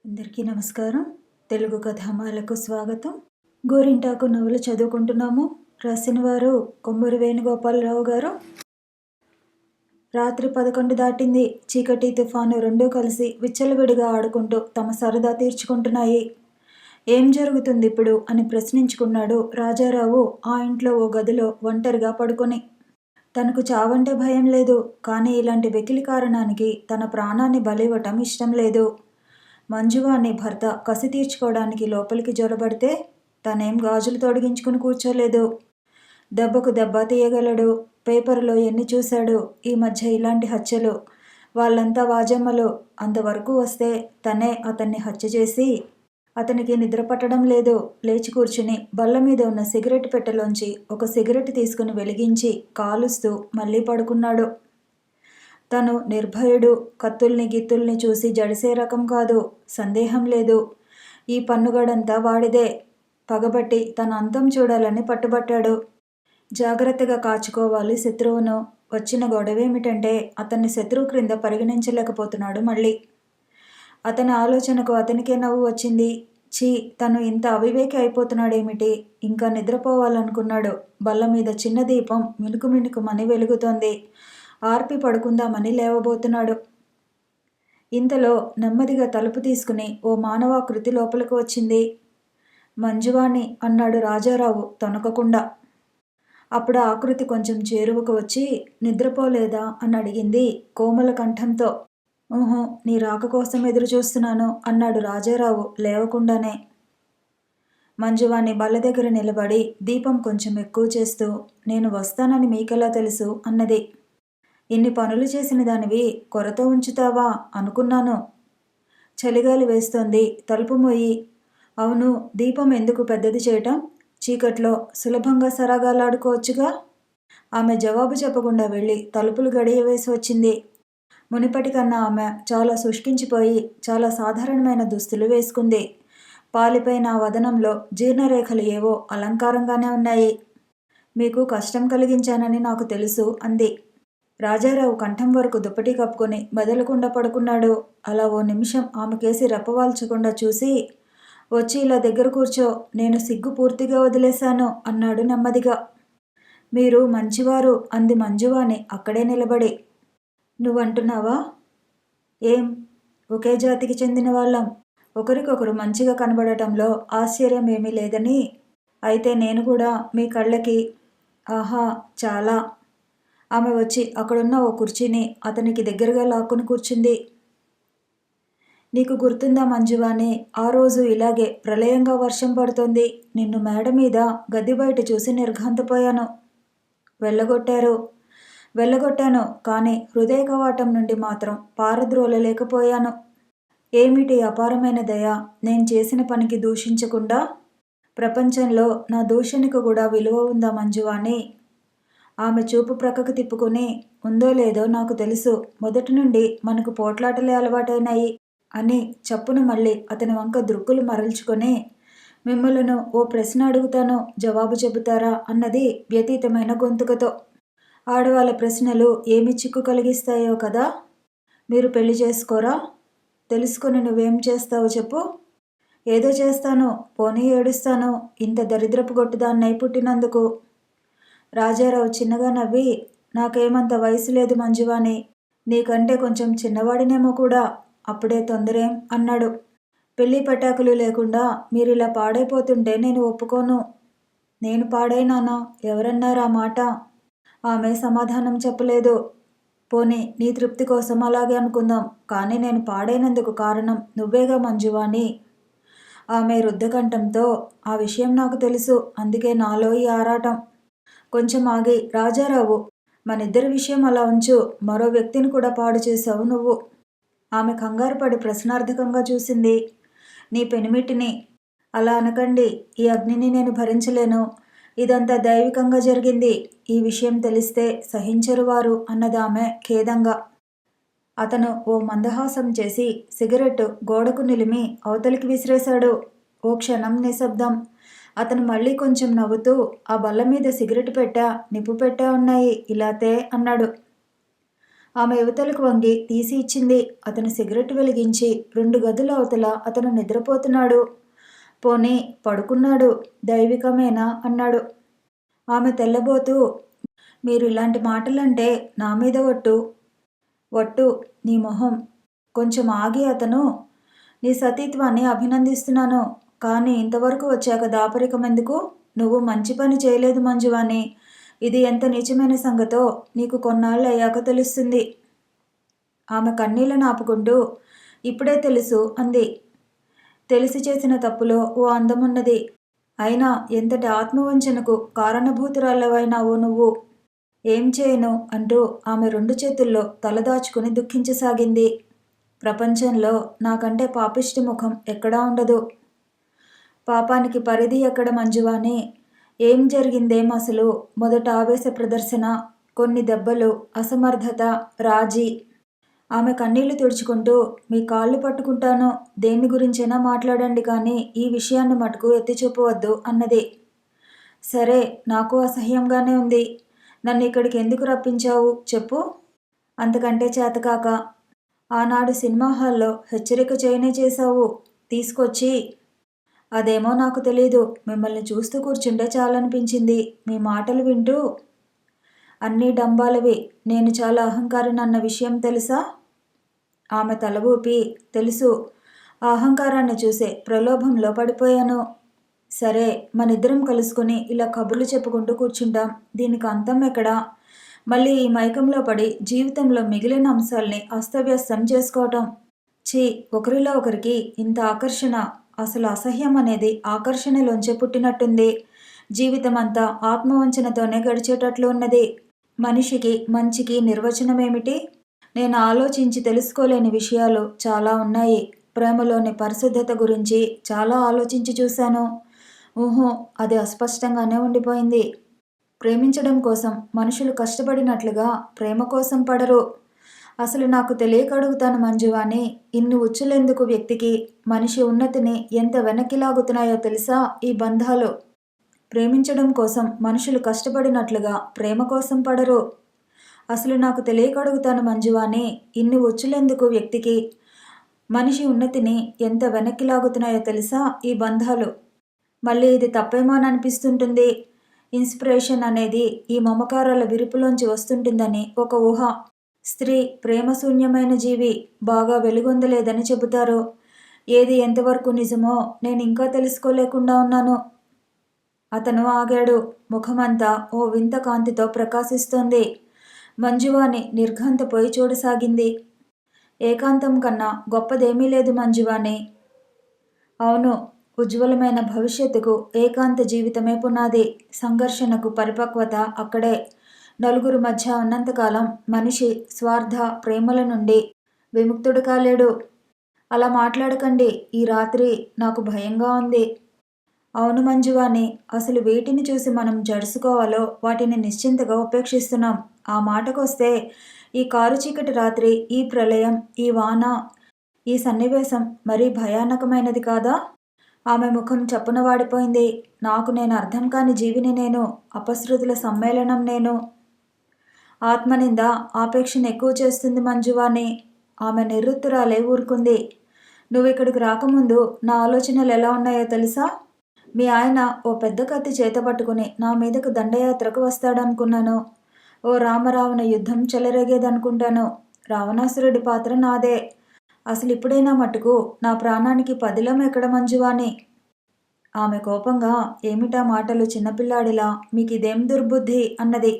అందరికీ నమస్కారం. తెలుగు కథామాలకు స్వాగతం. గోరింటాకు నవల చదువుకుంటున్నాము. రాసిన వారు కొమ్మూరి వేణుగోపాలరావు గారు. రాత్రి 11 దాటింది. చీకటి, తుఫాను రెండూ కలిసి విచ్చలవిడిగా ఆడుకుంటూ తమ సరదా తీర్చుకుంటున్నాయి. ఏం జరుగుతుంది ఇప్పుడు అని ప్రశ్నించుకున్నాడు రాజారావు ఆ ఇంట్లో ఓ గదిలో ఒంటరిగా పడుకొని. తనకు చావంటే భయం లేదు, కానీ ఇలాంటి వెకిలి కారణానికి తన ప్రాణాన్ని బలివ్వటం ఇష్టం లేదు. మంజువాణి భర్త కసి తీర్చుకోవడానికి లోపలికి జొరబడితే తనేం గాజులు తొడిగించుకుని కూర్చోలేదు. దెబ్బకు దెబ్బ తీయగలడు. పేపర్లో ఎన్ని చూశాడు ఈ మధ్య ఇలాంటి హత్యలు. వాళ్ళంతా వాజమ్మలు. అంతవరకు వస్తే తనే అతన్ని హత్య చేసి. అతనికి నిద్ర పట్టడం లేదు. లేచి కూర్చుని బల్ల మీద ఉన్న సిగరెట్ పెట్టెలోంచి ఒక సిగరెట్ తీసుకుని వెలిగించి కాలుస్తూ మళ్ళీ పడుకున్నాడు. తను నిర్భయుడు. కత్తుల్ని గిత్తుల్ని చూసి జడిసే రకం కాదు. సందేహం లేదు. ఈ పన్నుగడంతా వాడిదే. పగబట్టి తన అంతం చూడాలని పట్టుబట్టాడు. జాగ్రత్తగా కాచుకోవాలి శత్రువును. వచ్చిన గొడవేమిటంటే అతన్ని శత్రువు క్రింద పరిగణించలేకపోతున్నాడు మళ్ళీ. అతని ఆలోచనకు అతనికే నవ్వు వచ్చింది. ఛీ, తను ఇంత అవివేకి అయిపోతున్నాడేమిటి? ఇంకా నిద్రపోవాలనుకున్నాడు. బల్ల మీద చిన్న దీపం మినుకు మినుకుమని వెలుగుతోంది. ఆర్పి పడుకుందామని లేవబోతున్నాడు. ఇంతలో నెమ్మదిగా తలుపు తీసుకుని ఓ మానవాకృతి లోపలికి వచ్చింది. మంజువాణి అన్నాడు రాజారావు తొనకకుండా. అప్పుడు ఆకృతి కొంచెం చేరువకు వచ్చి, నిద్రపోలేదా అని అడిగింది కోమల కంఠంతో. ఊహు, నీ రాక కోసం ఎదురు చూస్తున్నాను అన్నాడు రాజారావు లేవకుండానే. మంజువాణి బల్ల దగ్గర నిలబడి దీపం కొంచెం ఎక్కువ చేస్తూ, నేను వస్తానని మీకెలా తెలుసు అన్నది. ఇన్ని పనులు చేసిన దానివి కొరత ఉంచుతావా అనుకున్నాను. చలిగాలి వేస్తోంది. తలుపు మోయి. అవును, దీపం ఎందుకు పెద్దది చేయటం? చీకట్లో సులభంగా సరాగాలాడుకోవచ్చుగా. ఆమె జవాబు చెప్పకుండా వెళ్ళి తలుపులు గడియ వేసి వచ్చింది. మునిపటికన్నా ఆమె చాలా శుష్కించిపోయి చాలా సాధారణమైన దుస్తులు వేసుకుంది. పాలిపైన వదనంలో జీర్ణరేఖలు ఏవో అలంకారంగానే ఉన్నాయి. మీకు కష్టం కలిగించానని నాకు తెలుసు అంది. రాజారావు కంఠం వరకు దుప్పటి కప్పుకొని బదలకుండా పడుకున్నాడు. అలా ఓ నిమిషం ఆమెకేసి రెప్పవాల్చకుండా చూసి, వచ్చి ఇలా దగ్గర కూర్చో, నేను సిగ్గు పూర్తిగా వదిలేశాను అన్నాడు నెమ్మదిగా. మీరు మంచివారు అంది మంజువాణి అక్కడే నిలబడి. నువ్వంటున్నావా? ఏం, ఒకే జాతికి చెందిన వాళ్ళం. ఒకరికొకరు మంచిగా కనబడటంలో ఆశ్చర్యం ఏమీ లేదని. అయితే నేను కూడా మీ కళ్ళకి. ఆహా, చాలా. ఆమె వచ్చి అక్కడున్న ఓ కుర్చీని అతనికి దగ్గరగా లాక్కుని కూర్చుంది. నీకు గుర్తుందా మంజువాణి, ఆ రోజు ఇలాగే ప్రళయంగా వర్షం పడుతోంది. నిన్ను మేడ మీద గది బయట చూసి నిర్ఘాంతపోయాను. వెళ్ళగొట్టాను, కానీ హృదయ కవాటం నుండి మాత్రం పారద్రోలలేకపోయాను. ఏమిటి అపారమైన దయ! నేను చేసిన పనికి దూషించకుండా. ప్రపంచంలో నా దూషణకు కూడా విలువ ఉందా మంజువాణి? ఆమె చూపు ప్రక్కకు తిప్పుకుని, ఉందో లేదో నాకు తెలుసు. మొదటి నుండి మనకు పోట్లాటలే అలవాటైనాయి అని చప్పున మళ్ళీ అతని వంక దృక్కులు మరల్చుకొని, మిమ్మలను ఓ ప్రశ్న అడుగుతాను, జవాబు చెబుతారా అన్నది వ్యతీతమైన గొంతుకతో. ఆడవాళ్ళ ప్రశ్నలు ఏమి చిక్కు కలిగిస్తాయో కదా. మీరు పెళ్లి చేసుకోరా? తెలుసుకుని నువ్వేం చేస్తావో చెప్పు. ఏదో చేస్తాను, పోనీ ఏడుస్తాను, ఇంత దరిద్రపు గొట్టుదాన్నై పుట్టినందుకు. రాజారావు చిన్నగా నవ్వి, నాకేమంత వయసు లేదు మంజువాణి. నీకంటే కొంచెం చిన్నవాడినేమో కూడా. అప్పుడే తొందరేం అన్నాడు. పెళ్లి పటాకులు లేకుండా మీరిలా పాడైపోతుంటే నేను ఒప్పుకోను. నేను పాడైనానా? ఎవరన్నారా మాట? ఆమె సమాధానం చెప్పలేదు. పోనీ నీ తృప్తి కోసం అలాగే అనుకుందాం, కానీ నేను పాడైనందుకు కారణం నువ్వేగా మంజువాణి. ఆమె రుద్ధకంఠంతో, ఆ విషయం నాకు తెలుసు, అందుకే నాలో ఈ ఆరాటం. కొంచెం ఆగి, రాజారావు, మనిద్దరి విషయం అలా ఉంచు, మరో వ్యక్తిని కూడా పాడు చేశావు నువ్వు. ఆమె కంగారుపడి ప్రశ్నార్థకంగా చూసింది. నీ పెనిమిటిని. అలా అనకండి, ఈ అగ్నిని నేను భరించలేను. ఇదంతా దైవికంగా జరిగింది. ఈ విషయం తెలిస్తే సహించరు వారు అన్నదామె ఖేదంగా. అతను ఓ మందహాసం చేసి సిగరెట్ గోడకు నిలిమి అవతలికి విసిరేశాడు. ఓ క్షణం నిశ్శబ్దం. అతను మళ్ళీ కొంచెం నవ్వుతూ, ఆ బల్ల మీద సిగరెట్ పెట్టా, నిప్పు పెట్టా ఉన్నాయి, ఇలాతే అన్నాడు. ఆమె యువతలకు వంగి తీసి ఇచ్చింది. అతను సిగరెట్ వెలిగించి 2 గదుల అవతల అతను నిద్రపోతున్నాడు. పోనీ పడుకున్నాడు. దైవికమేనా అన్నాడు. ఆమె తెల్లబోతూ, మీరు ఇలాంటి మాటలంటే నా మీద ఒట్టు. ఒట్టు నీ మొహం. కొంచెం ఆగి అతను, నీ సతీత్వాన్ని అభినందిస్తున్నాను. కానీ ఇంతవరకు వచ్చాక దాపరికం ఎందుకు? నువ్వు మంచి పని చేయలేదు మంజువాణి. ఇది ఎంత నీచమైన సంగతో నీకు కొన్నాళ్ళు అయ్యాక తెలుస్తుంది. ఆమె కన్నీళ్లను ఆపుకుంటూ, ఇప్పుడే తెలుసు అంది. తెలిసి చేసిన తప్పులో ఓ అందమున్నది. అయినా ఎంతటి ఆత్మవంచనకు కారణభూతురాలవైనావో నువ్వు. ఏం చేయను అంటూ ఆమె 2 చేతుల్లో తలదాచుకుని దుఃఖించసాగింది. ప్రపంచంలో నాకంటే పాపిష్టి ముఖం ఎక్కడా ఉండదు. పాపానికి పరిధి ఎక్కడ మంజువాణి? ఏం జరిగిందేం అసలు? మొదట ఆవేశ ప్రదర్శన, కొన్ని దెబ్బలు, అసమర్థత, రాజీ. ఆమె కన్నీళ్లు తుడుచుకుంటూ, మీ కాళ్ళు పట్టుకుంటాను, దేన్ని గురించైనా మాట్లాడండి కానీ ఈ విషయాన్ని మటుకు ఎత్తి చూపవద్దు అన్నది. సరే, నాకు అసహ్యంగానే ఉంది. నన్ను ఇక్కడికి ఎందుకు రప్పించావు చెప్పు. అంతకంటే చేతకాక. ఆనాడు సినిమా హాల్లో హెచ్చరిక చేయనే చేశావు తీసుకొచ్చి. అదేమో నాకు తెలీదు. మిమ్మల్ని చూస్తూ కూర్చుంటే చాలనిపించింది. మీ మాటలు వింటూ. అన్నీ డంబాలవి. నేను చాలా అహంకారినన్న విషయం తెలుసా? ఆమె తల ఊపి, తెలుసు. ఆ అహంకారాన్ని చూసే ప్రలోభంలో పడిపోయాను. సరే, మనిద్దరం కలుసుకుని ఇలా కబుర్లు చెప్పుకుంటూ కూర్చుంటాం. దీనికి అంతం ఎక్కడా? మళ్ళీ ఈ మైకంలో పడి జీవితంలో మిగిలిన అంశాల్ని అస్తవ్యస్తం చేసుకోవటం. ఛీ, ఒకరిలో ఒకరికి ఇంత ఆకర్షణ. అసలు అసహ్యం అనేది ఆకర్షణలోంచే పుట్టినట్టుంది. జీవితం అంతా ఆత్మవంచనతోనే గడిచేటట్లు ఉన్నది. మనిషికి మంచికి నిర్వచనమేమిటి? నేను ఆలోచించి తెలుసుకోలేని విషయాలు చాలా ఉన్నాయి. ప్రేమలోని పరిశుద్ధత గురించి చాలా ఆలోచించి చూశాను. ఊహో, అది అస్పష్టంగానే ఉండిపోయింది. ప్రేమించడం కోసం మనుషులు కష్టపడినట్లుగా ప్రేమ కోసం పడరు. అసలు నాకు తెలియక అడుగుతాను మంజువాణి, ఇన్ని ఉచ్చులెందుకు వ్యక్తికి? మనిషి ఉన్నతిని ఎంత వెనక్కి లాగుతున్నాయో తెలుసా ఈ బంధాలు? ప్రేమించడం కోసం మనుషులు కష్టపడినట్లుగా ప్రేమ కోసం పడరు. అసలు నాకు తెలియక అడుగుతాను మంజువాణి, ఇన్ని ఉచ్చులెందుకు వ్యక్తికి? మనిషి ఉన్నతిని ఎంత వెనక్కి లాగుతున్నాయో తెలుసా ఈ బంధాలు? మళ్ళీ ఇది తప్పేమోననిపిస్తుంటుంది. ఇన్స్పిరేషన్ అనేది ఈ మమకారాల విరుపులోంచి వస్తుంటుందని ఒక ఊహ. స్త్రీ ప్రేమశూన్యమైన జీవి, బాగా వెలుగొందలేదని చెబుతారు. ఏది ఎంతవరకు నిజమో నేను ఇంకా తెలుసుకోలేకుండా ఉన్నాను. అతను ఆగాడు. ముఖమంతా ఓ వింత కాంతితో ప్రకాశిస్తోంది. మంజువాణి నిర్ఘాంతపోయి చూడసాగింది. ఏకాంతం కన్నా గొప్పదేమీ లేదు మంజువాణి. అవును, ఉజ్వలమైన భవిష్యత్తుకు ఏకాంత జీవితమే పునాది. సంఘర్షణకు పరిపక్వత అక్కడే. నలుగురు మధ్య ఉన్నంతకాలం మనిషి స్వార్థ ప్రేమల నుండి విముక్తుడు కాలేడు. అలా మాట్లాడకండి. ఈ రాత్రి నాకు భయంగా ఉంది. అవును మంజువాణి, అసలు వేటిని చూసి మనం జడుసుకోవాలో వాటిని నిశ్చింతగా ఉపేక్షిస్తున్నాం. ఆ మాటకొస్తే ఈ కారు చీకటి రాత్రి, ఈ ప్రళయం, ఈ వాన, ఈ సన్నివేశం మరీ భయానకమైనది కాదా? ఆమె ముఖం చప్పున వాడిపోయింది. నాకు నేను అర్థం కాని జీవిని నేను. అపశృతుల సమ్మేళనం నేను. ఆత్మనింద ఆపేక్షను ఎక్కువ చేస్తుంది మంజువాణి. ఆమె నిరుత్తురాలే ఊరుకుంది. నువ్విక్కడికి రాకముందు నా ఆలోచనలు ఎలా ఉన్నాయో తెలుసా? మీ ఆయన ఓ పెద్ద కత్తి చేతపట్టుకుని నా మీదకు దండయాత్రకు వస్తాడనుకున్నాను. ఓ రామరావణ యుద్ధం చెలరేగేదనుకుంటాను. రావణాసురుడి పాత్ర నాదే. అసలు ఇప్పుడైనా మటుకు నా ప్రాణానికి పదిలం ఎక్కడ మంజువాణి? ఆమె కోపంగా, ఏమిటా మాటలు చిన్నపిల్లాడిలా? మీకిదేం దుర్బుద్ధి అన్నది.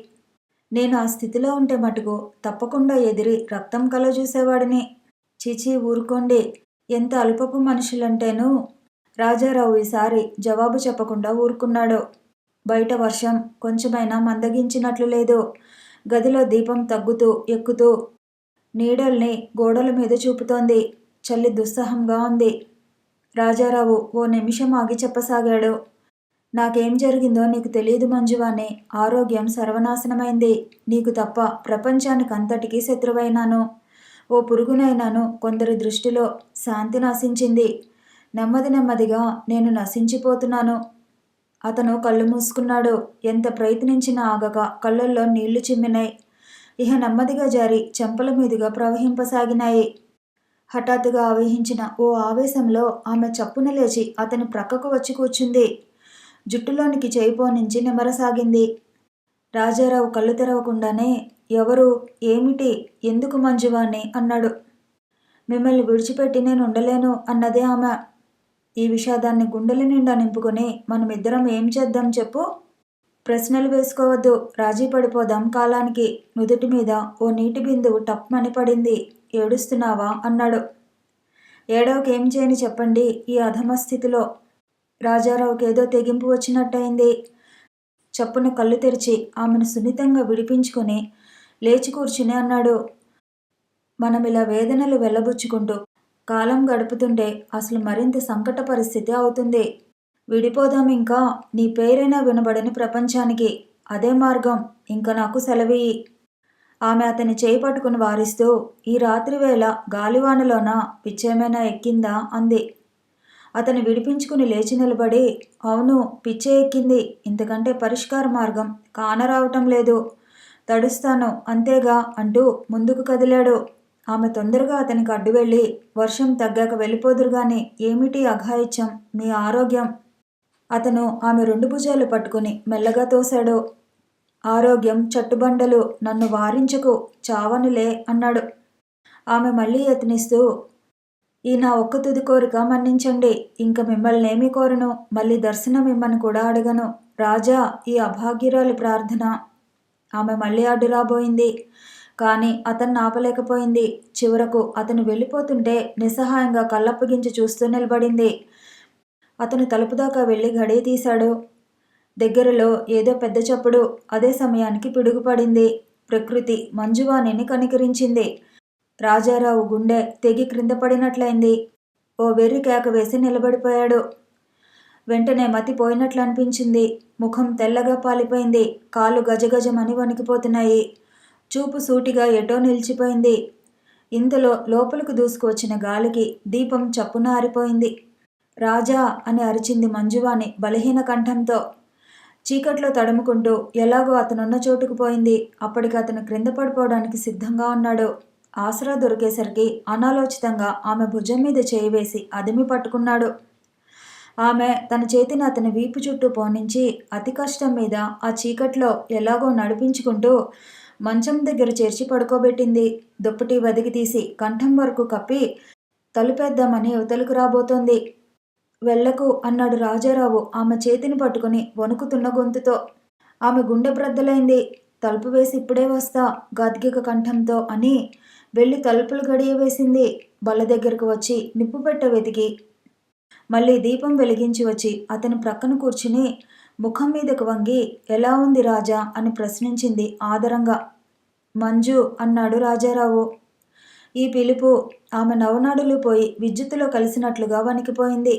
నేను ఆ స్థితిలో ఉంటే మటుకు తప్పకుండా ఎదిరి రక్తం కలజూసేవాడిని. చీచీ, ఊరుకోండి. ఎంత అల్పపు మనుషులంటేను. రాజారావు ఈసారి జవాబు చెప్పకుండా ఊరుకున్నాడు. బయట వర్షం కొంచెమైనా మందగించినట్లు లేదు. గదిలో దీపం తగ్గుతూ ఎక్కుతూ నీడల్ని గోడల మీద చూపుతోంది. చలి దుస్సహంగా ఉంది. రాజారావు ఓ నిమిషం ఆగి చెప్పసాగాడు. నాకేం జరిగిందో నీకు తెలియదు మంజువాణి. ఆరోగ్యం సర్వనాశనమైంది. నీకు తప్ప ప్రపంచానికంతటికీ శత్రువైనాను. ఓ పురుగునైనాను కొందరి దృష్టిలో. శాంతి నశించింది. నెమ్మది నెమ్మదిగా నేను నశించిపోతున్నాను. అతను కళ్ళు మూసుకున్నాడు. ఎంత ప్రయత్నించినా ఆగక కళ్ళల్లో నీళ్లు చిమ్మినాయి. ఇహ నెమ్మదిగా జారి చెంపల మీదుగా ప్రవహింపసాగినాయి. హఠాత్తుగా ఆవహించిన ఓ ఆవేశంలో ఆమె చప్పున లేచి అతని ప్రక్కకు వచ్చి కూర్చుంది. జుట్టులోనికి చేయి పోనించి నిమరసాగింది. రాజారావు కళ్ళు తెరవకుండానే ఎవరు, ఏమిటి, ఎందుకు మంజువాణి అన్నాడు. మిమ్మల్ని విడిచిపెట్టి నేను ఉండలేను అన్నదే ఆమె. ఈ విషాదాన్ని గుండెల నిండా నింపుకొని మనమిద్దరం ఏం చేద్దాం చెప్పు? ప్రశ్నలు వేసుకోవద్దు, రాజీ పడిపోదాం కాలానికి. నుదుటి మీద ఓ నీటి బిందువు టప్మని పడింది. ఏడుస్తున్నావా అన్నాడు. ఏడవకేం చేయని చెప్పండి ఈ అధమస్థితిలో. రాజారావుకేదో తెగింపు వచ్చినట్టయింది. చప్పున కళ్ళు తెరిచి ఆమెను సున్నితంగా విడిపించుకొని లేచి కూర్చుని అన్నాడు. మనమిలా వేదనలు వెళ్ళబుచ్చుకుంటూ కాలం గడుపుతుంటే అసలు మరింత సంకట పరిస్థితి అవుతుంది. విడిపోదాం ఇంకా. నీ పేరైనా వినబడని ప్రపంచానికి. అదే మార్గం. ఇంక నాకు సెలవియ్యి. ఆమె అతని చేయి పట్టుకుని వారిస్తూ, ఈ రాత్రివేళ గాలివానలోన పిచ్చేమైనా ఎక్కిందా అంది. అతను విడిపించుకుని లేచి నిలబడి, అవును, పిచ్చే ఎక్కింది. ఇంతకంటే పరిష్కార మార్గం కానరావటం లేదు. తడుస్తాను అంతేగా అంటూ ముందుకు కదిలాడు. ఆమె తొందరగా అతనికి అడ్డు వెళ్ళి, వర్షం తగ్గాక వెళ్ళిపోదురుగాని ఏమిటి అఘాయిత్యం, మీ ఆరోగ్యం. అతను ఆమె 2 భుజాలు పట్టుకుని మెల్లగా తోశాడు. ఆరోగ్యం చట్టుబండలు, నన్ను వారించకు, చావనులే అన్నాడు. ఆమె మళ్ళీ యత్నిస్తూ, ఈ నా ఒక్క తుది కోరిక మన్నించండి. ఇంక మిమ్మల్నేమీ కోరను. మళ్ళీ దర్శనం ఇమ్మని కూడా అడగను. రాజా, ఈ అభాగ్యురాలి ప్రార్థన. ఆమె మళ్ళీ అడ్డు రాబోయింది. కానీ అతన్ని ఆపలేకపోయింది. చివరకు అతను వెళ్ళిపోతుంటే నిస్సహాయంగా కళ్ళప్పగించి చూస్తూ నిలబడింది. అతను తలుపు దాకా వెళ్ళి గడియ తీశాడు. దగ్గరలో ఏదో పెద్ద చప్పుడు. అదే సమయానికి పిడుగుపడింది. ప్రకృతి మంజువాణిని కనికరించింది. రాజారావు గుండె తెగి క్రింద పడినట్లయింది. ఓ వెర్రి కేక వేసి నిలబడిపోయాడు. వెంటనే మతి పోయినట్లు అనిపించింది. ముఖం తెల్లగా పాలిపోయింది. కాళ్ళు గజగజమని వణికిపోతున్నాయి. చూపు సూటిగా ఎటో నిలిచిపోయింది. ఇంతలో లోపలికి దూసుకువచ్చిన గాలికి దీపం చప్పున ఆరిపోయింది. రాజా అని అరిచింది మంజువాణి బలహీన కంఠంతో. చీకట్లో తడుముకుంటూ ఎలాగో అతనున్న చోటుకు పోయింది. అప్పటికి అతను క్రింద పడిపోవడానికి సిద్ధంగా ఉన్నాడు. ఆసరా దొరికేసరికి అనాలోచితంగా ఆమె భుజం మీద చేయి వేసి అదిమి పట్టుకున్నాడు. ఆమె తన చేతిని అతని వీపు చుట్టూ పోనించి అతి కష్టం మీద ఆ చీకట్లో ఎలాగో నడిపించుకుంటూ మంచం దగ్గర చేర్చి పడుకోబెట్టింది. దుప్పటి వదిగి తీసి కంఠం వరకు కప్పి తలుపేద్దామని యువతలకు రాబోతోంది. వెళ్ళకు అన్నాడు రాజారావు ఆమె చేతిని పట్టుకుని వణుకుతున్న గొంతుతో. ఆమె గుండె బ్రద్దలైంది. తలుపు వేసి ఇప్పుడే వస్తా గాద్గిక కంఠంతో అని వెళ్ళి తలుపులు గడియ వేసింది. బల్ల దగ్గరకు వచ్చి నిప్పు పెట్ట వెతికి మళ్ళీ దీపం వెలిగించి వచ్చి అతని ప్రక్కన కూర్చుని ముఖం మీదకు వంగి, ఎలా ఉంది రాజా అని ప్రశ్నించింది ఆదరంగా. మంజు అన్నాడు రాజారావు. ఈ పిలుపు ఆమె నవనాడులు పోయి విద్యుత్తులో కలిసినట్లుగా వణికిపోయింది.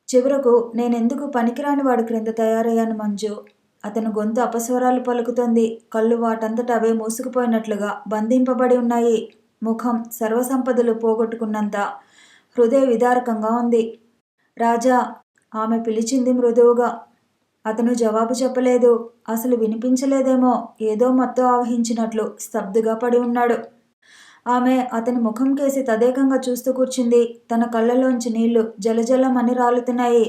చివరకు నేనెందుకు పనికిరాని వాడి క్రింద తయారయ్యాను మంజు. అతని గొంతు అపస్వరాలు పలుకుతోంది. కళ్ళు వాటంతట అవే మూసుకుపోయినట్లుగా బంధింపబడి ఉన్నాయి. ముఖం సర్వసంపదలు పోగొట్టుకున్నంత హృదయ విదారకంగా ఉంది. రాజా ఆమె పిలిచింది మృదువుగా. అతను జవాబు చెప్పలేదు. అసలు వినిపించలేదేమో. ఏదో మత్తు ఆవహించినట్లు స్తబ్దుగా పడి ఉన్నాడు. ఆమె అతని ముఖం కేసి తదేకంగా చూస్తూ కూర్చుంది. తన కళ్ళలోంచి నీళ్లు జలజలమని రాలుతున్నాయి.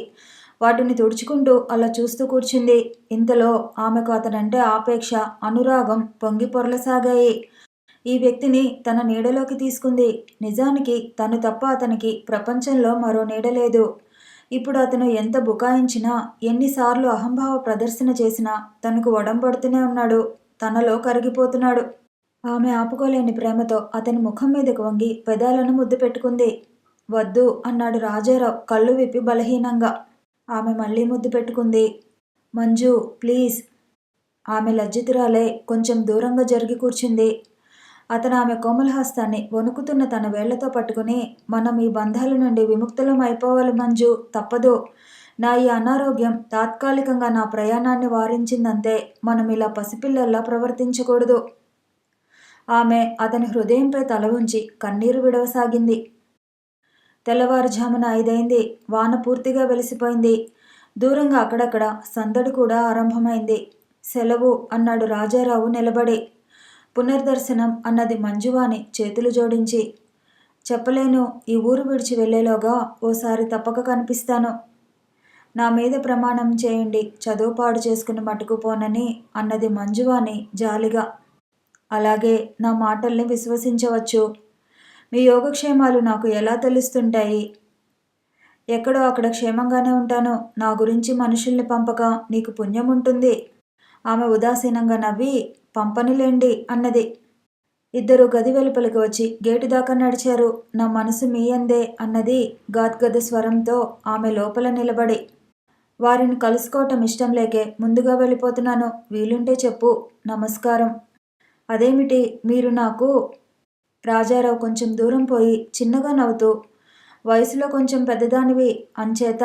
వాటిని తుడుచుకుంటూ అలా చూస్తూ కూర్చుంది. ఇంతలో ఆమెకు అతనంటే ఆపేక్ష, అనురాగం పొంగి పొరలసాగాయి. ఈ వ్యక్తిని తన నీడలోకి తీసుకుంది. నిజానికి తను తప్ప అతనికి ప్రపంచంలో మరో నీడ లేదు. ఇప్పుడు అతను ఎంత బుకాయించినా, ఎన్నిసార్లు అహంభావ ప్రదర్శన చేసినా తనకు ఒడంబడుతూనే ఉన్నాడు. తనలో కరిగిపోతున్నాడు. ఆమె ఆపుకోలేని ప్రేమతో అతని ముఖం మీదకు వంగి పెదాలను ముద్దు పెట్టుకుంది. వద్దు అన్నాడు రాజారావు కళ్ళు విప్పి బలహీనంగా. ఆమె మళ్ళీ ముద్దు పెట్టుకుంది. మంజు ప్లీజ్. ఆమె లజ్జితురాలే కొంచెం దూరంగా జరిగి కూర్చుంది. అతను ఆమె కోమల హస్తాన్ని వణుకుతున్న తన వేళ్లతో పట్టుకుని, మనం ఈ బంధాల నుండి విముక్తులం అయిపోవాలి మంజు, తప్పదు. నా ఈ అనారోగ్యం తాత్కాలికంగా నా ప్రయాణాన్ని వారించిందంతే. మనం ఇలా పసిపిల్లల్లా ప్రవర్తించకూడదు. ఆమె అతని హృదయంపై తల ఉంచి కన్నీరు విడవసాగింది. తెల్లవారుజామున 5 అయింది. వాన పూర్తిగా వెలిసిపోయింది. దూరంగా అక్కడక్కడ సందడి కూడా ఆరంభమైంది. సెలవు అన్నాడు రాజారావు నిలబడి. పునర్దర్శనం అన్నది మంజువాణి చేతులు జోడించి. చెప్పలేను, ఈ ఊరు విడిచి వెళ్ళేలోగా ఓసారి తప్పక కనిపిస్తాను. నా మీద ప్రమాణం చేయండి, చదువు పాడు చేసుకుని మటుకు పోనని అన్నది మంజువాణి జాలిగా. అలాగే, నా మాటల్ని విశ్వసించవచ్చు. మీ యోగక్షేమాలు నాకు ఎలా తెలుస్తుంటాయి? ఎక్కడో అక్కడ క్షేమంగానే ఉంటాను. నా గురించి మనుషుల్ని పంపక నీకు పుణ్యం ఉంటుంది. ఆమె ఉదాసీనంగా నవ్వి, పంపనిలేండి అన్నది. ఇద్దరు గది వెలుపలికి వచ్చి గేటు దాకా నడిచారు. నా మనసు మీ అందే అన్నది గాద్గద స్వరంతో ఆమె లోపల నిలబడి. వారిని కలుసుకోవటం ఇష్టం లేకే ముందుగా వెళ్ళిపోతున్నాను. వీలుంటే చెప్పు. నమస్కారం. అదేమిటి మీరు నాకు? రాజారావు కొంచెం దూరం పోయి చిన్నగా నవ్వుతూ, వయసులో కొంచెం పెద్దదానివి అంచేత.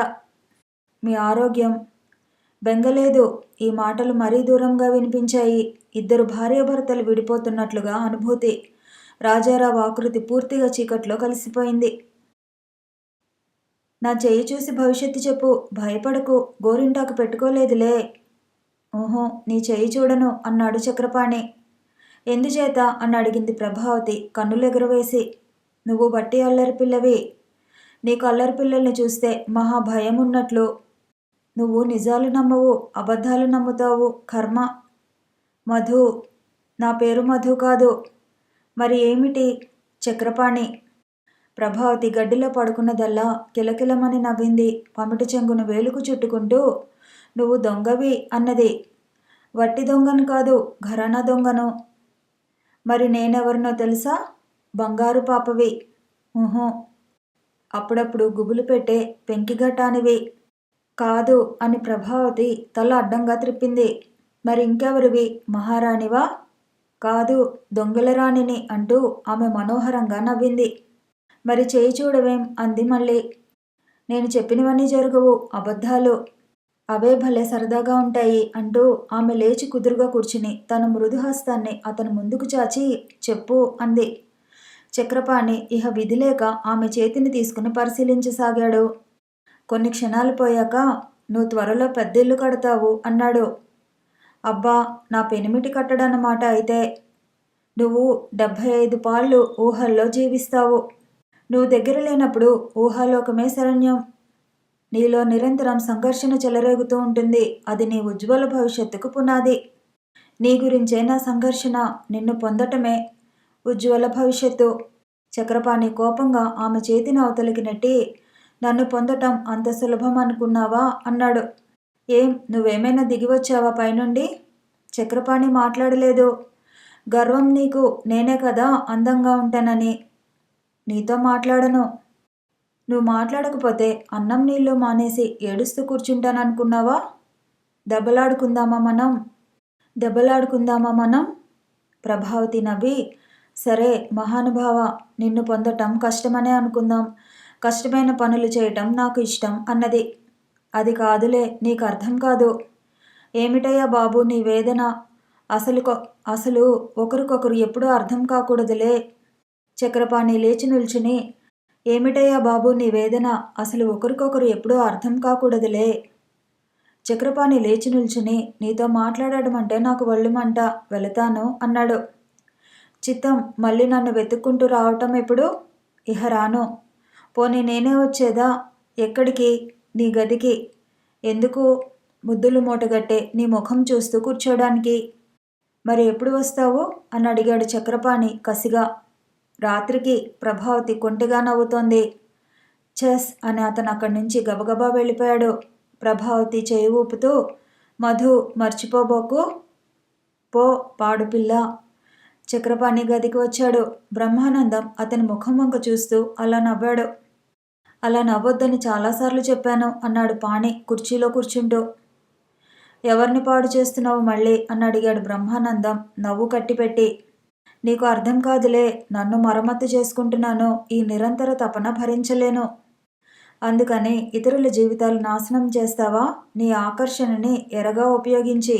మీ ఆరోగ్యం? బెంగలేదు. ఈ మాటలు మరీ దూరంగా వినిపించాయి. ఇద్దరు భార్యాభర్తలు విడిపోతున్నట్లుగా అనుభూతి. రాజారావు ఆకృతి పూర్తిగా చీకట్లో కలిసిపోయింది. నా చెయ్యి చూసి భవిష్యత్తు చెప్పు. భయపడకు. గోరింటాకు పెట్టుకోలేదులే. ఓహో, నీ చెయ్యి చూడను అన్నాడు చక్రపాణి. ఎందుచేత అని అడిగింది ప్రభావతి కన్నులెగురవేసి. నువ్వు బట్టి అల్లరి పిల్లవి. నీకు అల్లరి పిల్లల్ని చూస్తే మహా భయం ఉన్నట్లు. నువ్వు నిజాలు నమ్మవు, అబద్ధాలు నమ్ముతావు. కర్మ. మధు. నా పేరు మధు కాదు. మరి ఏమిటి? చక్రపాణి. ప్రభావతి గడ్డిలో పడుకున్నదల్లా కిలకిలమని నవ్వింది. పమిటి చెంగును వేలుకు చుట్టుకుంటూ, నువ్వు దొంగవి అన్నది. వట్టి దొంగను కాదు, ఘరానా దొంగను. మరి నేనెవరినో తెలుసా? బంగారు పాపవి. ఊహో. అప్పుడప్పుడు గుబులు పెట్టే పెంకిఘటానివి. కాదు అని ప్రభావతి తల అడ్డంగా త్రిప్పింది. మరి ఇంకెవరివి? మహారాణివా? కాదు, దొంగల రాణిని అంటూ ఆమె మనోహరంగా నవ్వింది. మరి చేయి చూడవేం అంది మళ్ళీ. నేను చెప్పినవన్నీ జరగవు, అబద్ధాలు. అవే భలే సరదాగా ఉంటాయి అంటూ ఆమె లేచి కుదురుగా కూర్చుని తన మృదుహస్తాన్ని అతను ముందుకు చాచి, చెప్పు అంది. చక్రపాణి ఇహ విధిలేక ఆమె చేతిని తీసుకుని పరిశీలించసాగాడు. కొన్ని క్షణాలు పోయాక, నువ్వు త్వరలో పెద్దిల్లు కడతావు అన్నాడు. అబ్బా, నా పెనిమిటి కట్టడన్నమాట అయితే. నువ్వు 75 పాళ్ళు ఊహల్లో జీవిస్తావు. నువ్వు దగ్గర లేనప్పుడు ఊహాలోకమే శరణ్యం. నీలో నిరంతరం సంఘర్షణ చెలరేగుతూ ఉంటుంది. అది నీ ఉజ్వల భవిష్యత్తుకు పునాది. నీ గురించే నా సంఘర్షణ. నిన్ను పొందటమే ఉజ్వల భవిష్యత్తు. చక్రపాణి కోపంగా ఆమె చేతిని అవతలికి నెట్టి, నన్ను పొందటం అంత సులభం అనుకున్నావా అన్నాడు. ఏం, నువ్వేమైనా దిగివచ్చావా పైనుండి? చక్రపాణి మాట్లాడలేదు. గర్వం నీకు. నేనే కదా అందంగా ఉంటానని. నీతో మాట్లాడను. నువ్వు మాట్లాడకపోతే అన్నం నీళ్ళు మానేసి ఏడుస్తూ కూర్చుంటాననుకున్నావా? దెబ్బలాడుకుందామా మనం? దెబ్బలాడుకుందామా మనం? ప్రభావతి నవ్వి, సరే మహానుభావ, నిన్ను పొందటం కష్టమనే అనుకుందాం. కష్టమైన పనులు చేయటం నాకు ఇష్టం అన్నది. అది కాదులే, నీకు అర్థం కాదు. ఏమిటయ్యా బాబు నీ వేదన? అసలు ఒకరికొకరు ఎప్పుడూ అర్థం కాకూడదులే. చక్రపాణి లేచి నిల్చుని, ఏమిటయ్యా బాబు నీ వేదన? అసలు ఒకరికొకరు ఎప్పుడూ అర్థం కాకూడదులే. చక్రపాణి లేచి నిల్చుని, నీతో మాట్లాడడం అంటే నాకు ఒళ్ళుమంట, వెళతాను అన్నాడు. చిత్తం, మళ్ళీ నన్ను వెతుక్కుంటూ రావటం ఎప్పుడు? ఇహ రాను. పోనీ నేనే వచ్చేదా? ఎక్కడికి? నీ గదికి. ఎందుకు? ముద్దులు మూటగట్టే నీ ముఖం చూస్తూ కూర్చోడానికి. మరి ఎప్పుడు వస్తావు అని అడిగాడు చక్రపాణి కసిగా. రాత్రికి. ప్రభావతి కొంటెగా నవ్వుతోంది. చెస్ అని అతను అక్కడి నుంచి గబగబా వెళ్ళిపోయాడు. ప్రభావతి చేయి ఊపుతూ, మధు మర్చిపోబోకు. పో పాడుపిల్ల. చక్రపాణి గదికి వచ్చాడు. బ్రహ్మానందం అతని ముఖం వంక చూస్తూ అలా నవ్వాడు. అలా నవ్వొద్దని చాలాసార్లు చెప్పాను అన్నాడు పాణి కుర్చీలో కూర్చుంటూ. ఎవరిని పాడు చేస్తున్నావు మళ్ళీ అని అడిగాడు బ్రహ్మానందం నవ్వు కట్టిపెట్టి. నీకు అర్థం కాదులే, నన్ను మరమ్మతు చేసుకుంటున్నాను. ఈ నిరంతర తపన భరించలేను. అందుకని ఇతరుల జీవితాలు నాశనం చేస్తావా నీ ఆకర్షణని ఎరగా ఉపయోగించి?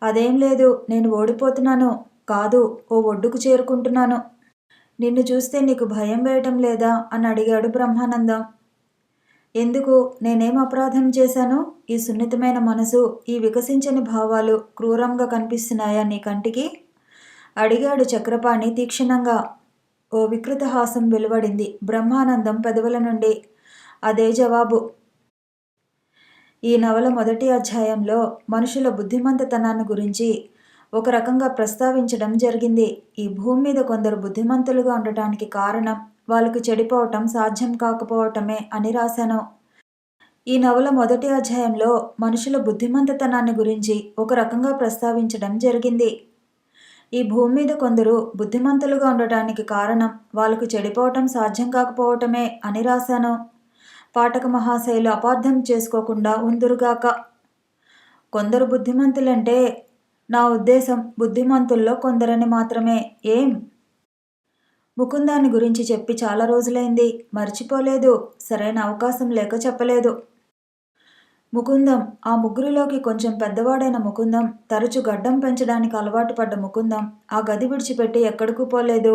అదేం లేదు, నేను ఓడిపోతున్నాను కాదు, ఓ ఒడ్డుకు చేరుకుంటున్నాను. నిన్ను చూస్తే నీకు భయం వేయటం లేదా అని అడిగాడు బ్రహ్మానందం. ఎందుకు? నేనేం అపరాధం చేశాను? ఈ సున్నితమైన మనసు, ఈ వికసించని భావాలు క్రూరంగా కనిపిస్తున్నాయా నీ కంటికి? అడిగాడు చక్రపాణి తీక్షణంగా. ఓ వికృత హాసం వెలువడింది బ్రహ్మానందం పెదవుల నుండి. అదే జవాబు. ఈ నవల మొదటి అధ్యాయంలో మనుషుల బుద్ధిమంతతనాన్ని గురించి ఒక రకంగా ప్రస్తావించడం జరిగింది. ఈ భూమి మీద కొందరు బుద్ధిమంతులుగా ఉండటానికి కారణం వాళ్ళకు చెడిపోవటం సాధ్యం కాకపోవటమే అని రాశాను. ఈ నవల మొదటి అధ్యాయంలో మనుషుల బుద్ధిమంతతనాన్ని గురించి ఒక రకంగా ప్రస్తావించడం జరిగింది. ఈ భూమి మీద కొందరు బుద్ధిమంతులుగా ఉండటానికి కారణం వాళ్ళకు చెడిపోవటం సాధ్యం కాకపోవటమే అని రాశాను. పాఠక మహాశయులు అపార్థం చేసుకోకుండా ఉందురుగాక. కొందరు బుద్ధిమంతులంటే నా ఉద్దేశం బుద్ధిమంతుల్లో కొందరని మాత్రమే. ఏం? ముకుందాన్ని గురించి చెప్పి చాలా రోజులైంది. మర్చిపోలేదు. సరైన అవకాశం లేక చెప్పలేదు. ముకుందం, ఆ ముగ్గురిలోకి కొంచెం పెద్దవాడైన ముకుందం, తరచు గడ్డం పెంచడానికి అలవాటు పడ్డ ముకుందం ఆ గది విడిచిపెట్టి ఎక్కడికి పోలేదు.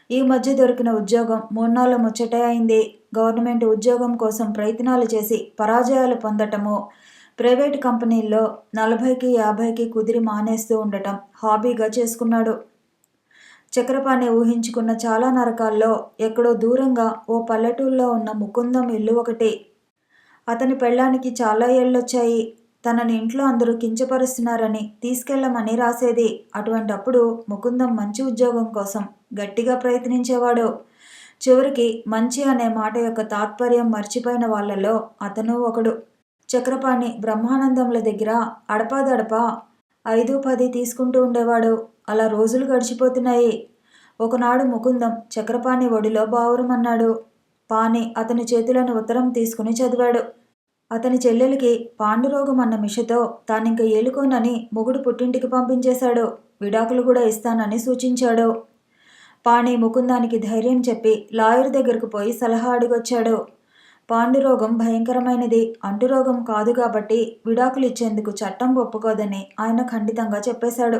ఈ మధ్య దొరికిన ఉద్యోగం 3 నాళ్ళ ముచ్చటే అయింది. గవర్నమెంట్ ఉద్యోగం కోసం ప్రయత్నాలు చేసి పరాజయాలు పొందటము, ప్రైవేటు కంపెనీల్లో 40కి 50కి కుదిరి మానేస్తూ ఉండటం హాబీగా చేసుకున్నాడు. చక్రపాణి ఊహించుకున్న చాలా నరకాల్లో ఎక్కడో దూరంగా ఓ పల్లెటూళ్ళలో ఉన్న ముకుందం ఇల్లు ఒకటి. అతని పెళ్ళానికి చాలా ఏళ్ళొచ్చాయి. తనని ఇంట్లో అందరూ కించపరుస్తున్నారని తీసుకెళ్లమని రాసేది. అటువంటప్పుడు ముకుందం మంచి ఉద్యోగం కోసం గట్టిగా ప్రయత్నించేవాడు. చివరికి మంచి అనే మాట యొక్క తాత్పర్యం మర్చిపోయిన వాళ్ళలో అతను ఒకడు. చక్రపాణి బ్రహ్మానందంల దగ్గర అడపాదడపా 5-10 తీసుకుంటూ ఉండేవాడు. అలా రోజులు గడిచిపోతున్నాయి. ఒకనాడు ముకుందం చక్రపాణి ఒడిలో బావురమన్నాడు. పాని అతని చేతులను ఉత్తరం తీసుకుని చదివాడు. అతని చెల్లెలికి పాండురోగం అన్న మిషతో తానింక ఏలుకోనని మొగుడు పుట్టింటికి పంపించేశాడు. విడాకులు కూడా ఇస్తానని సూచించాడు. పాణి ముకుందానికి ధైర్యం చెప్పి లాయర్ దగ్గరకు పోయి సలహా అడిగొచ్చాడు. పాండురోగం భయంకరమైనది, అంటురోగం కాదు కాబట్టి విడాకులు ఇచ్చేందుకు చట్టం ఒప్పుకోదని ఆయన ఖండితంగా చెప్పేశాడు.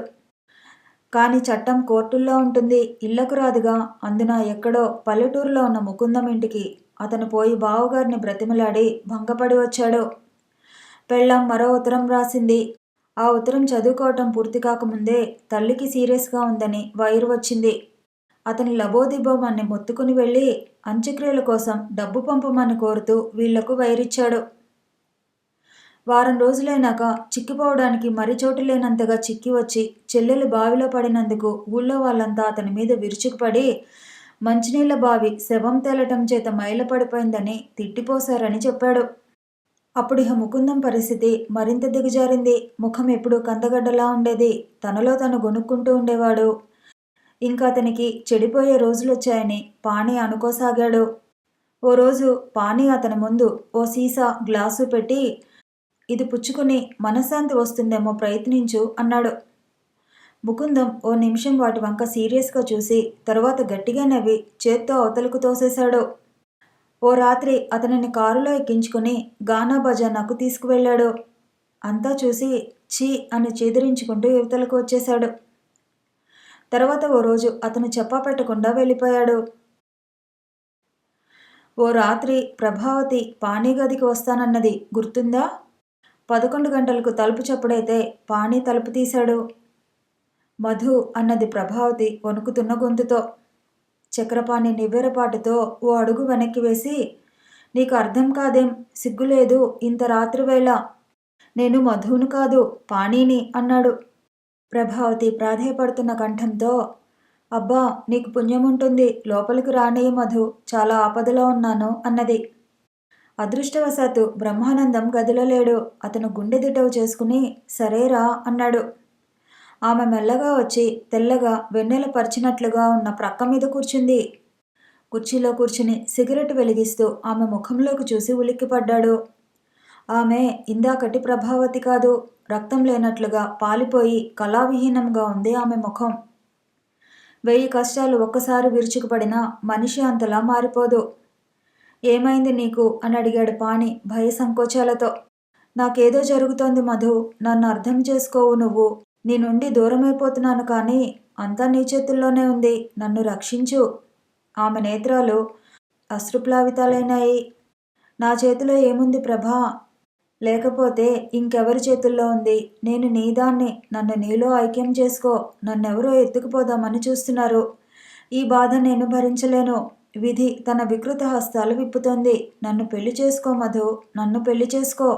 కానీ చట్టం కోర్టుల్లో ఉంటుంది, ఇళ్లకు రాదుగా. అందున ఎక్కడో పల్లెటూరులో ఉన్న ముకుందం ఇంటికి అతను పోయి బావగారిని బ్రతిమలాడి భంగపడి వచ్చాడు. పెళ్ళాం మరో ఉత్తరం రాసింది. ఆ ఉత్తరం చదువుకోవటం పూర్తి కాకముందే తల్లికి సీరియస్గా ఉందని వైరు వచ్చింది. అతని లబోదిబోమని మొత్తుకుని వెళ్ళి అంత్యక్రియల కోసం డబ్బు పంపమని కోరుతూ వీళ్లకు వైరిచ్చాడు. వారం రోజులైనాక చిక్కిపోవడానికి మరి చోటు లేనంతగా చిక్కి వచ్చి చెల్లెలు బావిలో పడినందుకు ఊళ్ళో వాళ్ళంతా అతని మీద విరుచుకుపడి మంచినీళ్ల బావి శవం తేలటం చేత మైలపడిపోయిందని తిట్టిపోశారని చెప్పాడు. అప్పుడిహ ముకుందం పరిస్థితి మరింత దిగజారింది. ముఖం ఎప్పుడూ కందగడ్డలా ఉండేది. తనలో తను గొనుక్కుంటూ ఉండేవాడు. ఇంకా అతనికి చెడిపోయే రోజులొచ్చాయని పాణి అనుకోసాగాడు. ఓ రోజు పాణి అతని ముందు ఓ సీసా గ్లాసు పెట్టి, ఇది పుచ్చుకుని మనశ్శాంతి వస్తుందేమో ప్రయత్నించు అన్నాడు. ముకుందం ఓ నిమిషం వాటి వంక సీరియస్గా చూసి తరువాత గట్టిగా నవ్వి చేత్తో అవతలకు తోసేశాడు. ఓ రాత్రి అతనిని కారులో ఎక్కించుకుని గానా బజానాకు తీసుకువెళ్ళాడు. అంతా చూసి ఛీ అని చీదరించుకుంటూ యువతలకు వచ్చేశాడు. తర్వాత ఓ రోజు అతను చెప్పా పెట్టకుండా వెళ్ళిపోయాడు. ఓ రాత్రి ప్రభావతి పాణి గదికి వస్తానన్నది గుర్తుందా? 11 గంటలకు తలుపు చప్పుడైతే పాణి తలుపు తీశాడు. మధు అన్నది ప్రభావతి వణుకుతున్న గొంతుతో. చక్రపాణి నివ్వెరపాటుతో ఓ అడుగు వెనక్కి వేసి, నీకు అర్థం కాదేం? సిగ్గులేదు ఇంత రాత్రివేళ? నేను మధువును కాదు, పాణిని అన్నాడు. ప్రభావతి ప్రాధేయపడుతున్న కంఠంతో, అబ్బా నీకు పుణ్యముంటుంది, లోపలికి రానియ్యి మధు, చాలా ఆపదలో ఉన్నాను అన్నది. అదృష్టవశాత్తు బ్రహ్మానందం గదిలో లేడు. అతను గుండె దిటవు చేసుకుని సరేరా అన్నాడు. ఆమె మెల్లగా వచ్చి తెల్లగా వెన్నెల పరిచినట్లుగా ఉన్న ప్రక్క మీద కూర్చుంది. కుర్చీలో కూర్చుని సిగరెట్ వెలిగిస్తూ ఆమె ముఖంలోకి చూసి ఉలిక్కిపడ్డాడు. ఆమె ఇందాకటి ప్రభావతి కాదు. రక్తం లేనట్లుగా పాలిపోయి కళావిహీనంగా ఉంది ఆమె ముఖం. 1000 కష్టాలు ఒక్కసారి విరుచుకుపడినా మనిషి అంతలా మారిపోదు. ఏమైంది నీకు అని అడిగాడు పాణి భయ సంకోచాలతో. నాకేదో జరుగుతోంది మధు, నన్ను అర్థం చేసుకోవు నువ్వు. నీ నుండి దూరమైపోతున్నాను కానీ అంతా నీ చేతుల్లోనే ఉంది, నన్ను రక్షించు. ఆమె నేత్రాలు అశ్రుప్లావితాలైనాయి. నా చేతిలో ఏముంది ప్రభా? లేకపోతే ఇంకెవరి చేతుల్లో ఉంది? నేను నీదాన్ని, నన్ను నీలో ఐక్యం చేసుకో. నన్నెవరో ఎత్తుకుపోదామని చూస్తున్నారు. ఈ బాధ నేను భరించలేను. విధి తన వికృత హస్తాలు విప్పుతోంది. నన్ను పెళ్లి చేసుకో మధు, నన్ను పెళ్లి చేసుకో.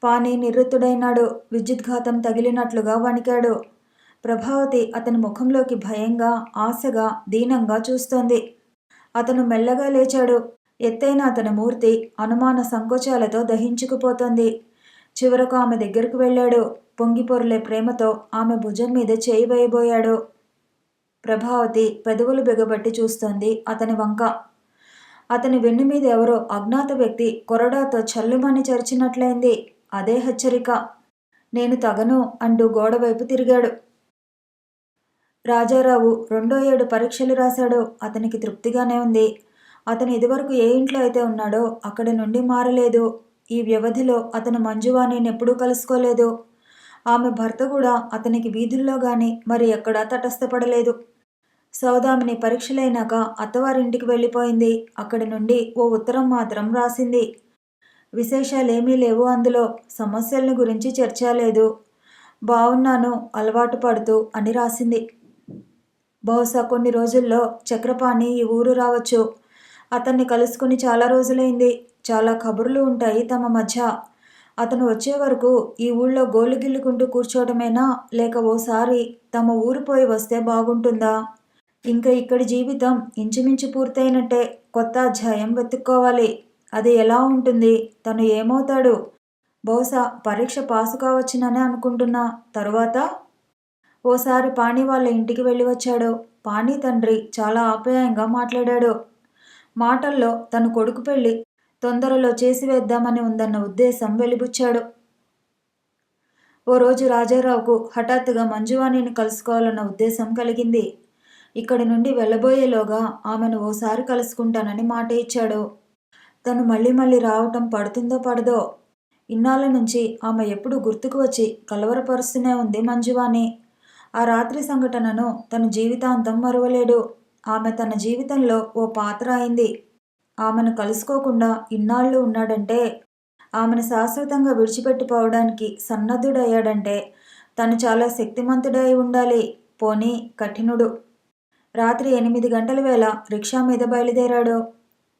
పాణి నివృత్తుడైనాడు. విద్యుద్ఘాతం తగిలినట్లుగా వణికాడు. ప్రభావతి అతని ముఖంలోకి భయంగా, ఆశగా, దీనంగా చూస్తోంది. అతను మెల్లగా లేచాడు. ఎత్తైన అతని మూర్తి అనుమాన సంకోచాలతో దహించుకుపోతోంది. చివరకు ఆమె దగ్గరకు వెళ్ళాడు. పొంగిపొర్లే ప్రేమతో ఆమె భుజం మీద చేయి వేయబోయాడు. ప్రభావతి పెదవులు బిగబట్టి చూస్తోంది అతని వంక. అతని వెన్ను మీద ఎవరో అజ్ఞాత వ్యక్తి కొరడాతో చల్లుమని చరిచినట్లయింది. అదే హెచ్చరిక. నేను తగను అంటూ గోడవైపు తిరిగాడు. రాజారావు 2వ ఏడు పరీక్షలు రాశాడు. అతనికి తృప్తిగానే ఉంది. అతను ఇదివరకు ఏ ఇంట్లో అయితే ఉన్నాడో అక్కడి నుండి మారలేదు. ఈ వ్యవధిలో అతను మంజువాణిని ఎప్పుడూ కలుసుకోలేదు. ఆమె భర్త కూడా అతనికి వీధుల్లో గాని మరి ఎక్కడా తటస్థపడలేదు. సౌదామిని పరీక్షలైనాక అత్తవారింటికి వెళ్ళిపోయింది. అక్కడి నుండి ఓ ఉత్తరం మాత్రం రాసింది. విశేషాలేమీ లేవు అందులో. సమస్యలను గురించి చర్చ లేదు. బావున్నాను, అలవాటు పడుతూ అని రాసింది. బహుశా కొన్ని రోజుల్లో చక్రపాణి ఈ ఊరు రావచ్చు. అతన్ని కలుసుకుని చాలా రోజులైంది. చాలా కబుర్లు ఉంటాయి తమ మధ్య. అతను వచ్చే వరకు ఈ ఊళ్ళో గోళ్ళు గిల్లుకుంటూ కూర్చోవటమేనా, లేక ఓసారి తమ ఊరు పోయి వస్తే బాగుంటుందా? ఇంకా ఇక్కడి జీవితం ఇంచుమించు పూర్తయినట్టే. కొత్త అధ్యాయం వెతుక్కోవాలి. అది ఎలా ఉంటుంది? తను ఏమవుతాడు? బహుశా పరీక్ష పాసు కావచ్చుననే అనుకుంటున్నా. తరువాత ఓసారి పాణి వాళ్ళ ఇంటికి వెళ్ళి వచ్చాడు. పాణి తండ్రి చాలా ఆప్యాయంగా మాట్లాడాడు. మాటల్లో తన కొడుకు పెళ్లి తొందరలో చేసివేద్దామని ఉందన్న ఉద్దేశం వెలిబుచ్చాడు. ఓ రోజు రాజారావుకు హఠాత్తుగా మంజువాణిని కలుసుకోవాలన్న ఉద్దేశం కలిగింది. ఇక్కడి నుండి వెళ్ళబోయేలోగా ఆమెను ఓసారి కలుసుకుంటానని మాట ఇచ్చాడు. తను మళ్ళీ మళ్ళీ రావటం పడుతుందో పడదో. ఇన్నాళ్ళ నుంచి ఆమె ఎప్పుడూ గుర్తుకు వచ్చి కలవరపరుస్తూనే ఉంది మంజువాణి. ఆ రాత్రి సంఘటనను తను జీవితాంతం మరువలేడు. ఆమె తన జీవితంలో ఓ పాత్ర అయింది. ఆమెను కలుసుకోకుండా ఇన్నాళ్ళు ఉన్నాడంటే, ఆమెను శాశ్వతంగా విడిచిపెట్టిపోవడానికి సన్నద్ధుడయ్యాడంటే తను చాలా శక్తిమంతుడై ఉండాలి. పోనీ కఠినుడు. రాత్రి 8 గంటల వేళ రిక్షా మీద బయలుదేరాడు.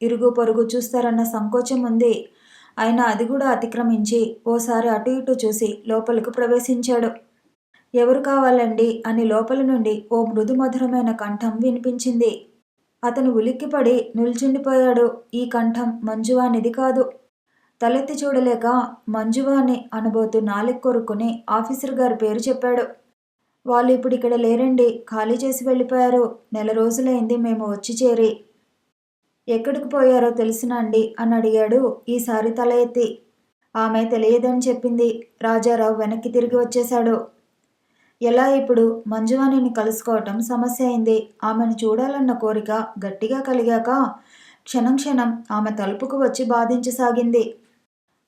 ఇరుగు పొరుగు చూస్తారన్న సంకోచం ఉంది. అయినా అది కూడా అతిక్రమించి ఓసారి అటు ఇటు చూసి లోపలకు ప్రవేశించాడు. ఎవరు కావాలండి అని లోపల నుండి ఓ మృదుమధురమైన కంఠం వినిపించింది. అతను ఉలిక్కిపడి నిల్చుండిపోయాడు. ఈ కంఠం మంజువానిది కాదు. తలెత్తి చూడలేక మంజువాని అనబోతూ నాలిక కొరుక్కుని ఆఫీసర్ గారి పేరు చెప్పాడు. వాళ్ళు ఇప్పుడు ఇక్కడ లేరండి, ఖాళీ చేసి వెళ్ళిపోయారు. 1 రోజులైంది మేము వచ్చి చేరి. ఎక్కడికి పోయారో తెలుసునా అండి అని అడిగాడు ఈసారి తల ఎత్తి. ఆమె తెలియదని చెప్పింది. రాజారావు వెనక్కి తిరిగి వచ్చేశాడు. ఎలా ఇప్పుడు? మంజువాణిని కలుసుకోవటం సమస్య అయింది. ఆమెను చూడాలన్న కోరిక గట్టిగా కలిగాక క్షణం క్షణం ఆమె తలుపుకు వచ్చి బాధించసాగింది.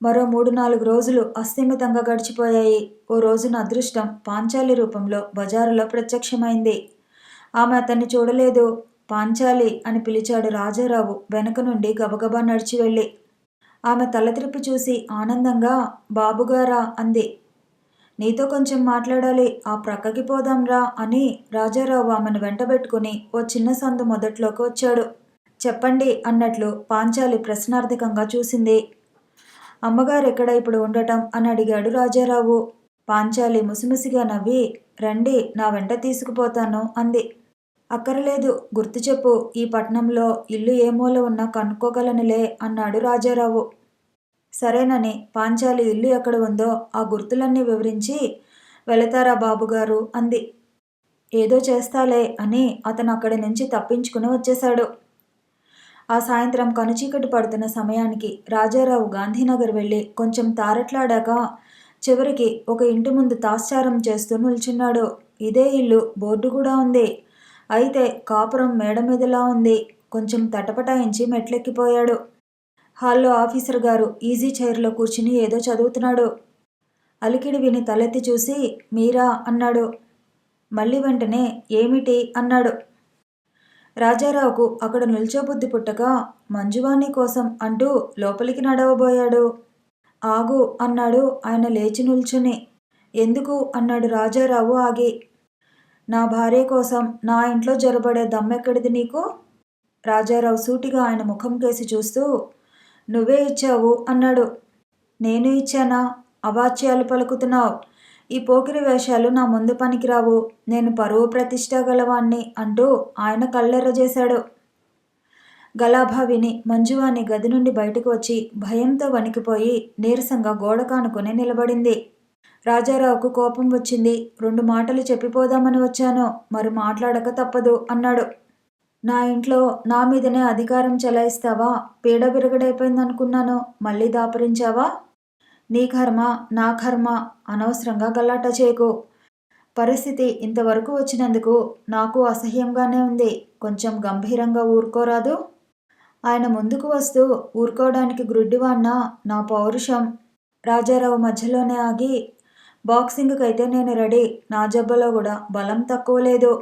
మరో 3-4 రోజులు అస్థిమితంగా గడిచిపోయాయి. ఓ రోజున అదృష్టం పాంచాలి రూపంలో బజారులో ప్రత్యక్షమైంది. ఆమె అతన్ని చూడలేదు. పాంచాలి అని పిలిచాడు రాజారావు వెనక నుండి గబగబా నడిచి వెళ్ళి. ఆమె తల త్రిప్పి చూసి ఆనందంగా బాబుగారా అంది. నీతో కొంచెం మాట్లాడాలి, ఆ ప్రక్కకి పోదాంరా అని రాజారావు ఆమెను వెంటబెట్టుకుని ఓ చిన్న సందు మొదట్లోకి వచ్చాడు. చెప్పండి అన్నట్లు పాంచాలి ప్రశ్నార్థకంగా చూసింది. అమ్మగారెక్కడ ఇప్పుడు ఉండటం అని అడిగాడు రాజారావు. పాంచాలి ముసిముసిగా నవ్వి రండి, నా వెంట తీసుకుపోతాను అంది. అక్కరలేదు, గుర్తు చెప్పు, ఈ పట్నంలో ఇల్లు ఏ మూల ఉన్నా కనుక్కోగలనులే అన్నాడు రాజారావు. సరేనని పాంచాలి ఇల్లు ఎక్కడ ఉందో ఆ గుర్తులన్నీ వివరించి వెళతారా బాబుగారు అంది. ఏదో చేస్తాలే అని అతను అక్కడి నుంచి తప్పించుకుని వచ్చేశాడు. ఆ సాయంత్రం కనుచీకటి పడుతున్న సమయానికి రాజారావు గాంధీనగర్ వెళ్ళి కొంచెం తారట్లాడాక చివరికి ఒక ఇంటి ముందు తాశ్చారం చేస్తూ నిల్చున్నాడు. ఇదే ఇల్లు, బోర్డు కూడా ఉంది. అయితే కాపురం మేడ మీదలా ఉంది. కొంచెం తటపటాయించి మెట్లెక్కిపోయాడు. హాల్లో ఆఫీసర్ గారు ఈజీ చైర్లో కూర్చుని ఏదో చదువుతున్నాడు. అలికిడి విని తలెత్తి చూసి మీరా అన్నాడు. మళ్ళీ వెంటనే ఏమిటి అన్నాడు. రాజారావుకు అక్కడ నిల్చోబుద్ధి పుట్టక మంజువాణి కోసం అంటూ లోపలికి నడవబోయాడు. ఆగు అన్నాడు ఆయన లేచి నిల్చుని. ఎందుకు అన్నాడు రాజారావు ఆగి. నా భార్య కోసం నా ఇంట్లో జొరబడే దమ్మెక్కడిది నీకు? రాజారావు సూటిగా ఆయన ముఖం కేసి చూస్తూ నువ్వే ఇచ్చావు అన్నాడు. నేను ఇచ్చానా? అవాచ్యాలు పలుకుతున్నావు. ఈ పోకిరి వేషాలు నా ముందు పనికిరావు. నేను పరువు ప్రతిష్ట గలవాణ్ణి అంటూ ఆయన కళ్ళెర్రజేశాడు. గలాభా విని మంజువాణి గది నుండి బయటకు వచ్చి భయంతో వణికిపోయి నీరసంగా గోడ కానుకొని నిలబడింది. రాజారావుకు కోపం వచ్చింది. 2 మాటలు చెప్పిపోదామని వచ్చాను, మరి మాట్లాడక తప్పదు అన్నాడు. నా ఇంట్లో నా మీదనే అధికారం చెలాయిస్తావా? పీడ బిరగడైపోయిందనుకున్నాను, మళ్ళీ దాపరించావా? నీ కర్మ నా కర్మ, అనవసరంగా గల్లాట చేయకు. పరిస్థితి ఇంతవరకు వచ్చినందుకు నాకు అసహ్యంగానే ఉంది. కొంచెం గంభీరంగా ఊరుకోరాదు? ఆయన ముందుకు వస్తూ ఊరుకోవడానికి గ్రుడ్డివాణ్ణా? నా పౌరుషం. రాజారావు మధ్యలోనే ఆగి బాక్సింగ్కైతే నేను రెడీ. నా జబ్బలో కూడా బలం తక్కువ లేదు.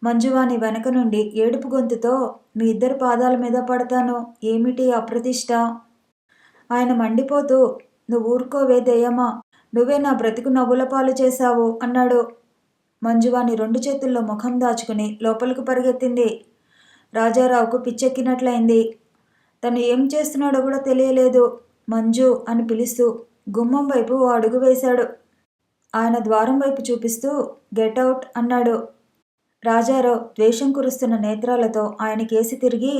మంజువాణి వెనక నుండి ఏడుపు గొంతుతో మీ ఇద్దరి పాదాల మీద పడతాను, ఏమిటి అప్రతిష్ట? ఆయన మండిపోతూ నువ్వు ఊరుకోవే దెయ్యమా, నువ్వే నా బ్రతికు నవ్వుల పాలు చేశావు అన్నాడు. మంజువాణి 2 చేతుల్లో ముఖం దాచుకుని లోపలికి పరిగెత్తింది. రాజారావుకు పిచ్చెక్కినట్లయింది. తను ఏం చేస్తున్నాడో కూడా తెలియలేదు. మంజు అని పిలుస్తూ గుమ్మం వైపు ఓ అడుగు వేశాడు. ఆయన ద్వారం వైపు చూపిస్తూ గెట్అవుట్ అన్నాడు. రాజారావు ద్వేషం కురుస్తున్న నేత్రాలతో ఆయన కేసి తిరిగి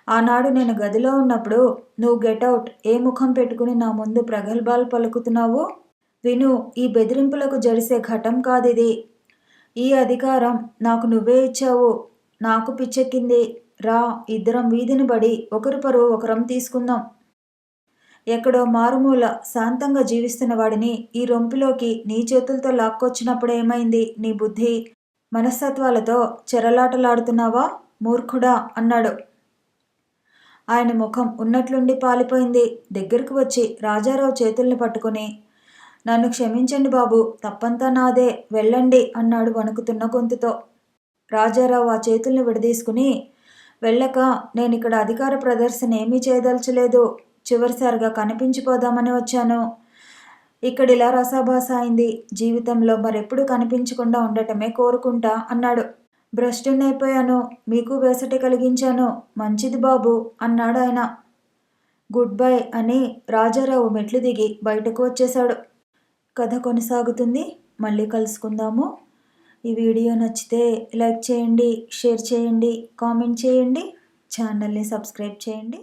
ఆనాడు నేను గదిలో ఉన్నప్పుడు నువ్వు గెట్అవుట్ ఏ ముఖం పెట్టుకుని నా ముందు ప్రగల్భాలు పలుకుతున్నావు? విను, ఈ బెదిరింపులకు జడిసే ఘటం కాదిది. ఈ అధికారం నాకు నువ్వే ఇచ్చావు. నాకు పిచ్చెక్కింది. రా, ఇద్దరం వీధిని పడి ఒకరి పరువు ఒకరం తీసుకుందాం. ఎక్కడో మారుమూల శాంతంగా జీవిస్తున్న వాడిని ఈ రొంపిలోకి నీ చేతులతో లాక్కొచ్చినప్పుడు ఏమైంది నీ బుద్ధి? మనస్తత్వాలతో చెరలాటలాడుతున్నావా మూర్ఖుడా అన్నాడు. ఆయన ముఖం ఉన్నట్లుండి పాలిపోయింది. దగ్గరకు వచ్చి రాజారావు చేతుల్ని పట్టుకుని నన్ను క్షమించండి బాబు, తప్పంతా నాదే, వెళ్ళండి అన్నాడు వణుకుతున్న గొంతుతో. రాజారావు ఆ చేతుల్ని విడదీసుకుని వెళ్ళక నేనిక్కడ అధికార ప్రదర్శన ఏమీ చేయదలచలేదు. చివరిసారిగా కనిపించిపోదామని వచ్చాను. ఇక్కడిలా రసాభాస అయింది. జీవితంలో మరెప్పుడు కనిపించకుండా ఉండటమే కోరుకుంటా అన్నాడు. భ్రష్టునైపోయాను, మీకు వేసటి కలిగించాను, మంచిది బాబు అన్నాడు ఆయన. గుడ్ బై అని రాజారావు మెట్లు దిగి బయటకు వచ్చేశాడు. కథ కొనసాగుతుంది. మళ్ళీ కలుసుకుందాము. ఈ వీడియో నచ్చితే లైక్ చేయండి, షేర్ చేయండి, కామెంట్ చేయండి, ఛానల్ని సబ్స్క్రైబ్ చేయండి.